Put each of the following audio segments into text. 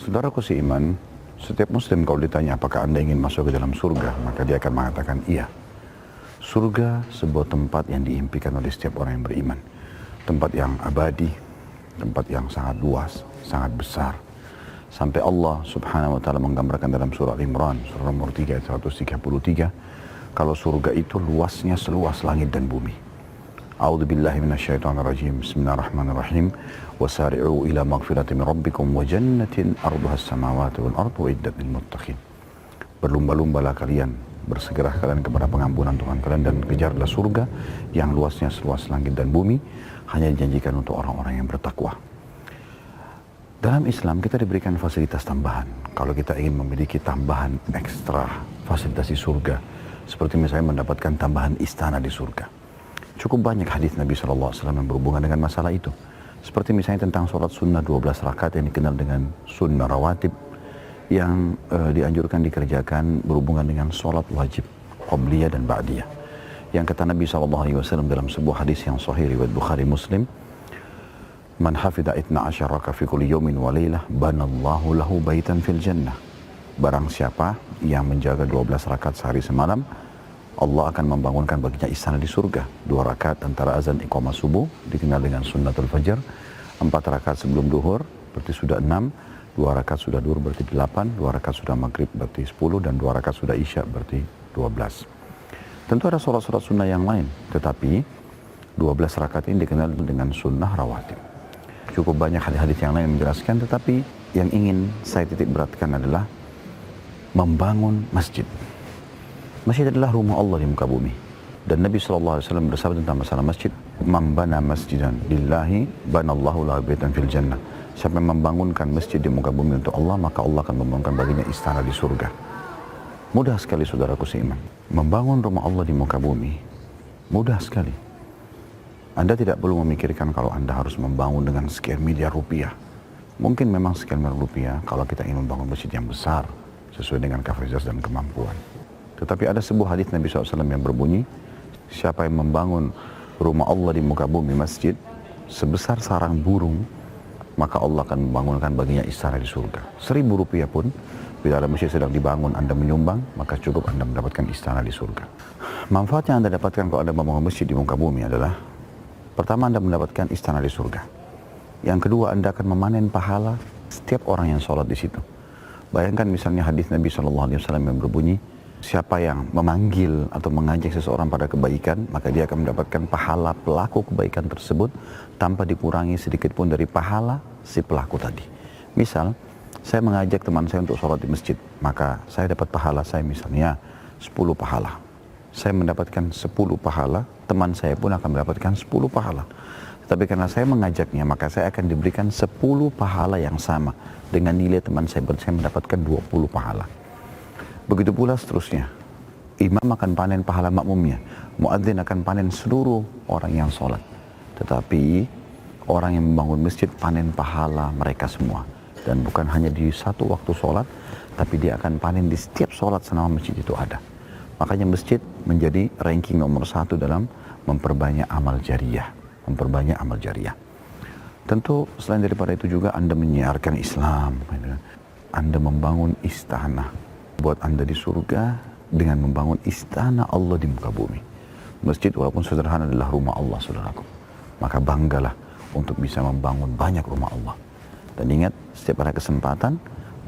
Saudaraku seiman, setiap muslim kalau ditanya apakah anda ingin masuk ke dalam surga, maka dia akan mengatakan iya. Surga sebuah tempat yang diimpikan oleh setiap orang yang beriman. Tempat yang abadi, tempat yang sangat luas, sangat besar. Sampai Allah subhanahu wa ta'ala menggambarkan dalam surah Al-Imran, surah nomor 3 ayat 133, kalau surga itu luasnya seluas langit dan bumi. A'udzu billahi minasyaitonir rajim. Bismillahirrahmanirrahim. Wasari'u ila maghfirati min rabbikum wa jannatin arduhas samawati wal ardu uiddat lil muttaqin. Berlumba-lumbalah kalian, bersegera kalian kepada pengampunan Tuhan kalian dan kejarlah surga yang luasnya seluas langit dan bumi, hanya dijanjikan untuk orang-orang yang bertakwa. Dalam Islam kita diberikan fasilitas tambahan. Kalau kita ingin memiliki tambahan ekstra fasilitas di surga, seperti misalnya mendapatkan tambahan istana di surga. Cukup banyak hadis Nabi SAW yang berhubungan dengan masalah itu. Seperti misalnya tentang sholat sunnah 12 rakaat yang dikenal dengan sunnah rawatib, yang dianjurkan dikerjakan berhubungan dengan sholat wajib, qabliyah dan ba'diyah. Yang kata Nabi SAW dalam sebuah hadis yang sahih riwayat Bukhari Muslim, Man hafidha itna asyaraka fi kulli yawmin wa laylah banallahu lahu baitan fil jannah. Barang siapa yang menjaga 12 rakaat sehari semalam, Allah akan membangunkan baginya istana di surga. 2 rakaat antara azan iqamah subuh, dikenal dengan sunnatul fajar. 4 rakaat sebelum duhur, berarti sudah 6. 2 rakaat sudah duhur, berarti 8. 2 rakaat sudah maghrib, berarti 10. Dan 2 rakaat sudah isya, berarti 12. Tentu ada sholat-sholat sunnah yang lain. Tetapi 12 rakaat ini dikenal dengan sunnah rawatib. Cukup banyak hadis-hadis yang lain menjelaskan. Tetapi yang ingin saya titik beratkan adalah membangun masjid. Masjid adalah rumah Allah di muka bumi. Dan Nabi SAW bersabda tentang masalah masjid, Man bana masjidan lillahi banallahu lahu baitan fil jannah. Siapa yang membangunkan masjid di muka bumi untuk Allah, maka Allah akan membangunkan baginya istana di surga. Mudah sekali saudaraku seiman. Membangun rumah Allah di muka bumi, mudah sekali. Anda tidak perlu memikirkan kalau Anda harus membangun dengan sekian miliar rupiah. Mungkin memang sekian miliar rupiah kalau kita ingin membangun masjid yang besar, sesuai dengan kapasitas dan kemampuan. Tetapi ada sebuah hadis Nabi SAW yang berbunyi, siapa yang membangun rumah Allah di muka bumi, masjid, sebesar sarang burung, maka Allah akan membangunkan baginya istana di surga. 1.000 rupiah pun, bila ada masjid sedang dibangun, Anda menyumbang, maka cukup Anda mendapatkan istana di surga. Manfaat yang Anda dapatkan kalau Anda membangun masjid di muka bumi adalah, pertama Anda mendapatkan istana di surga. Yang kedua, Anda akan memanen pahala setiap orang yang sholat di situ. Bayangkan misalnya hadis Nabi SAW yang berbunyi, siapa yang memanggil atau mengajak seseorang pada kebaikan, maka dia akan mendapatkan pahala pelaku kebaikan tersebut tanpa dikurangi sedikit pun dari pahala si pelaku tadi. Misal, saya mengajak teman saya untuk sholat di masjid, maka saya dapat pahala saya misalnya 10 pahala. Saya mendapatkan 10 pahala, teman saya pun akan mendapatkan 10 pahala. Tapi karena saya mengajaknya, maka saya akan diberikan 10 pahala yang sama. Dengan nilai teman saya mendapatkan 20 pahala. Begitu pula seterusnya. Imam akan panen pahala makmumnya. Muadzin akan panen seluruh orang yang sholat. Tetapi orang yang membangun masjid panen pahala mereka semua. Dan bukan hanya di satu waktu sholat, tapi dia akan panen di setiap sholat selama masjid itu ada. Makanya masjid menjadi ranking nomor 1 dalam memperbanyak amal jariyah. Memperbanyak amal jariyah. Tentu selain daripada itu juga Anda menyiarkan Islam. Anda membangun istana buat Anda di surga dengan membangun istana Allah di muka bumi. Masjid walaupun sederhana adalah rumah Allah, saudaraku. Maka banggalah untuk bisa membangun banyak rumah Allah. Dan ingat, setiap ada kesempatan,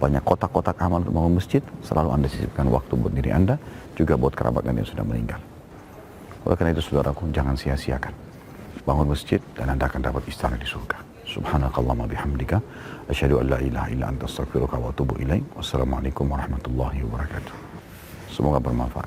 banyak kotak-kotak amal untuk membangun masjid, selalu Anda sisipkan waktu buat diri Anda, juga buat kerabat Anda yang sudah meninggal. Oleh karena itu, saudaraku, jangan sia-siakan. Bangun masjid dan Anda akan dapat istana di surga. Subhanakallahumma bihamdika asyhadu an la ilaha illa anta astaghfiruka wa atubu ilaik. Wassalamualaikum warahmatullahi wabarakatuh. Semoga bermanfaat.